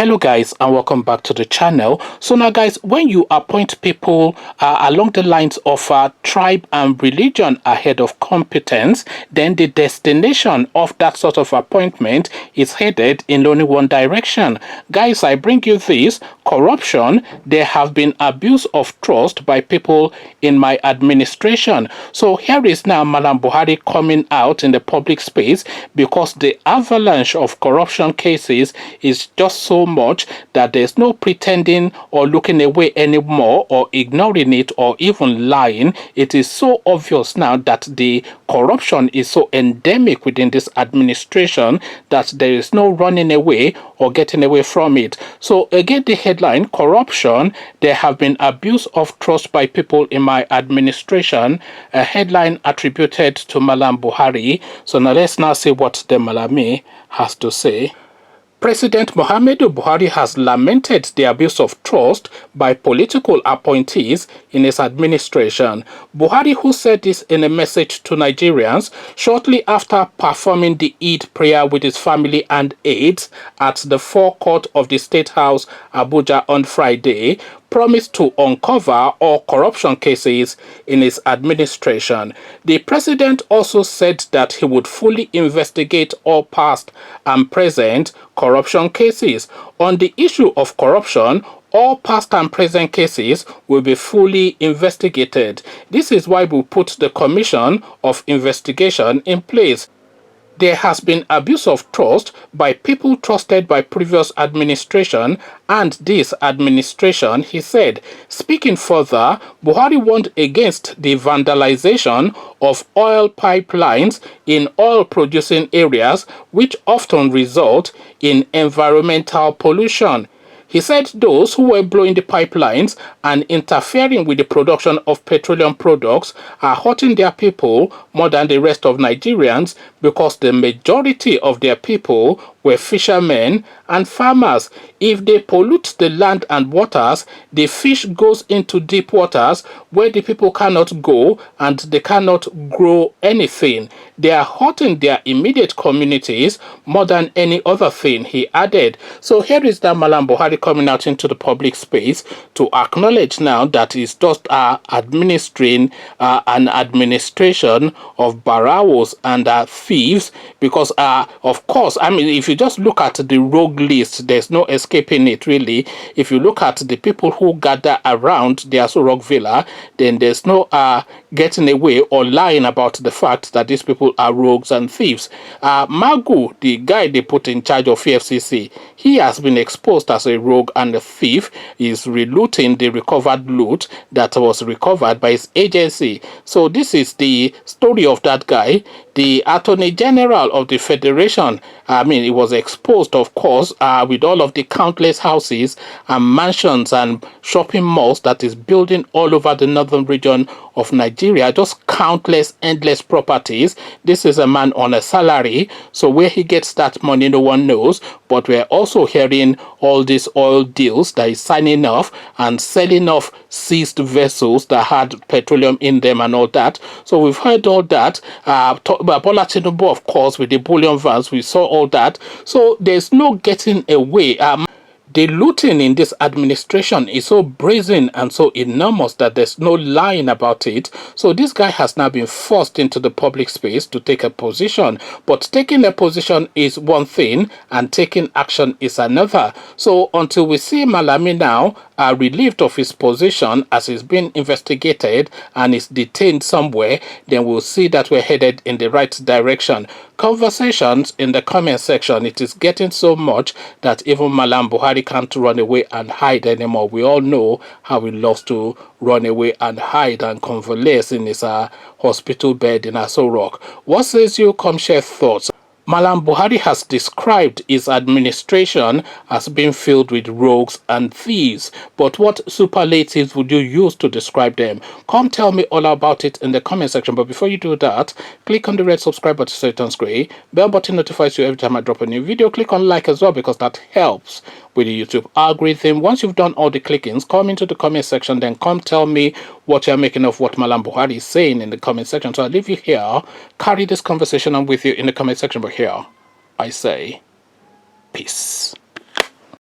Hello guys, and welcome back to the channel. So now guys, when you appoint people along the lines of tribe and religion ahead of competence, then the destination of that sort of appointment is headed in only one direction. Guys, I bring you this: corruption. There have been abuse of trust by people in my administration. So here is now Madam Buhari coming out in the public space because the avalanche of corruption cases is just so much that there's no pretending or looking away anymore or ignoring it or even lying. It is so obvious now that the corruption is so endemic within this administration that there is no running away or getting away from it. So again, the headline: corruption. There have been abuse of trust by people in my administration, a headline attributed to Malam Buhari. So now let's now see what the Malami has to say. President Muhammadu Buhari has lamented the abuse of trust by political appointees in his administration. Buhari, who said this in a message to Nigerians shortly after performing the Eid prayer with his family and aides at the forecourt of the State House, Abuja, on Friday, promised to uncover all corruption cases in his administration. The president also said that he would fully investigate all past and present corruption cases. On the issue of corruption, all past and present cases will be fully investigated. This is why we put the Commission of Investigation in place. There has been abuse of trust by people trusted by previous administration and this administration, he said. Speaking further, Buhari warned against the vandalization of oil pipelines in oil-producing areas, which often result in environmental pollution. He said those who were blowing the pipelines and interfering with the production of petroleum products are hurting their people more than the rest of Nigerians because the majority of their people were fishermen and farmers. If they pollute the land and waters, the fish goes into deep waters where the people cannot go and they cannot grow anything. They are hurting their immediate communities more than any other thing, he added. So here is that Malam Buhari coming out into the public space to acknowledge now that he's just administering an administration of barawos and thieves, because of course, I mean, if you just look at the rogue list, there's no escaping it really. If you look at the people who gather around the Aso Rock Villa, then there's no getting away or lying about the fact that these people are rogues and thieves. Magu, the guy they put in charge of EFCC, he has been exposed as a rogue and a thief. He's relooting the recovered loot that was recovered by his agency. So this is the story of that guy. The Attorney General of the Federation, I mean, it was exposed, of course, with all of the countless houses and mansions and shopping malls that is building all over the northern region of Nigeria, just countless, endless properties. This is a man on a salary, so where he gets that money, no one knows. But we're also hearing all these oil deals that is signing off and selling off seized vessels that had petroleum in them and all that. So we've heard all that. Bola Tinubu, of course, with the bullion vans, we saw all that. So there's no getting away. The looting in this administration is so brazen and so enormous that there's no lying about it. So this guy has now been forced into the public space to take a position. But taking a position is one thing and taking action is another. So until we see Malami now relieved of his position as he's being investigated and is detained somewhere, then we'll see that we're headed in the right direction. Conversations in the comment section, it is getting so much that even Malam Buhari can't run away and hide anymore. We all know how he loves to run away and hide and convalesce in his hospital bed in Aso Rock. What says you? Come share thoughts. Malam Buhari has described his administration as being filled with rogues and thieves. But what superlatives would you use to describe them? Come tell me all about it in the comment section. But before you do that, click on the red subscribe button so it turns gray. Bell button notifies you every time I drop a new video. Click on like as well because that helps with the YouTube algorithm. Once you've done all the clickings, come into the comment section, then come tell me what you're making of what Malam Buhari is saying in the comment section. So I'll leave you here, carry this conversation on with you in the comment section, but here I say peace.